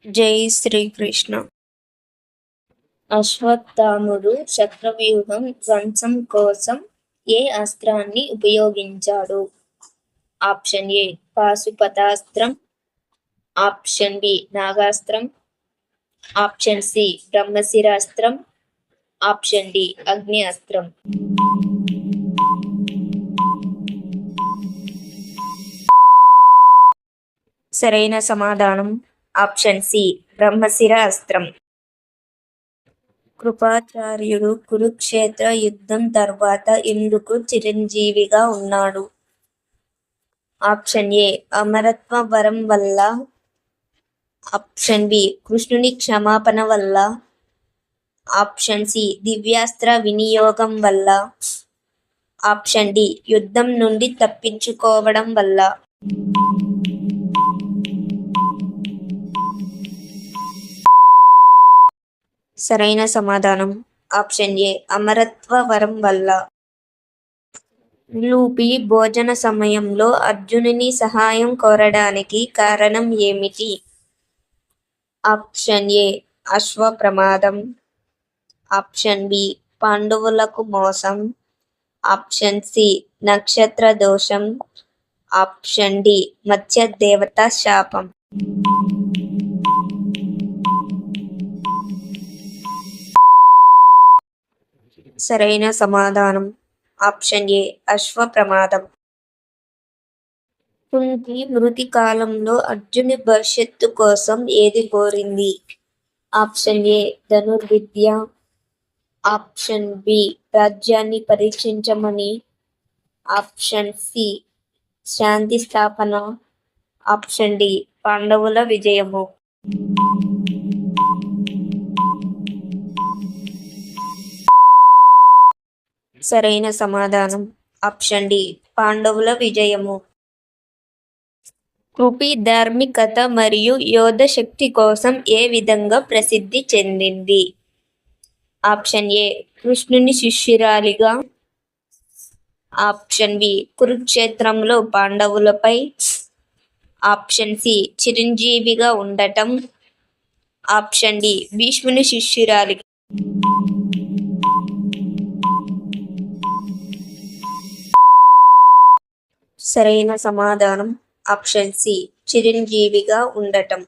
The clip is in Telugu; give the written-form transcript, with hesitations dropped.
జై శ్రీకృష్ణ. అశ్వత్థాముడు చక్రవ్యూహం ధ్వంసం కోసం ఏ అస్త్రాన్ని ఉపయోగించాడు? ఆప్షన్ ఏ పాశుపతాస్త్రం, ఆప్షన్ బి నాగాస్త్రం, ఆప్షన్ సి బ్రహ్మశిరాస్త్రం, ఆప్షన్ డి అగ్ని అస్త్రం. సరైన సమాధానం ఆప్షన్ సి బ్రహ్మశిర అస్త్రం. కృపాచార్యుడు కురుక్షేత్ర యుద్ధం తర్వాత ఎందుకు చిరంజీవిగా ఉన్నాడు? ఆప్షన్ ఏ అమరత్వ వరం వల్ల, ఆప్షన్ బి కృష్ణుని క్షమాపణ వల్ల, ఆప్షన్ సి దివ్యాస్త్ర వినియోగం వల్ల, ఆప్షన్ డి యుద్ధం నుండి తప్పించుకోవడం వల్ల. సరైన సమాధానం ఆప్షన్ ఏ అమరత్వ వరం వల్ల. లూపి భోజన సమయంలో అర్జునుని సహాయం కోరడానికి కారణం ఏమిటి? ఆప్షన్ ఏ అశ్వ ప్రమాదం, ఆప్షన్ బి పాండవులకు మోసం, ఆప్షన్ సి నక్షత్ర దోషం, ఆప్షన్ డి మత్స్య దేవత శాపం. సరైన సమాధానం ఆప్షన్ ఏ అశ్వ ప్రమాదం. కుంతి మృతి కాలంలో అర్జుని భవిష్యత్తు కోసం ఏది కోరింది? ఆప్షన్ ఏ ధనుర్విద్య, ఆప్షన్ బి రాజ్యాన్ని పరీక్షించమని, ఆప్షన్ సి శాంతి స్థాపన, ఆప్షన్ డి పాండవుల విజయము. సరైన సమాధానం ఆప్షన్ డి పాండవుల విజయము. కృపి ధార్మికత మరియు యోధ శక్తి కోసం ఏ విధంగా ప్రసిద్ధి చెందింది? ఆప్షన్ ఏ కృష్ణుని శిష్యురాలిగా, ఆప్షన్ బి కురుక్షేత్రంలో పాండవులపై, ఆప్షన్ సి చిరంజీవిగా ఉండటం, ఆప్షన్ డి భీష్ముని శిష్యురాలిగా. సరైన సమాధానం ఆప్షన్ సి చిరంజీవిగా ఉండటం.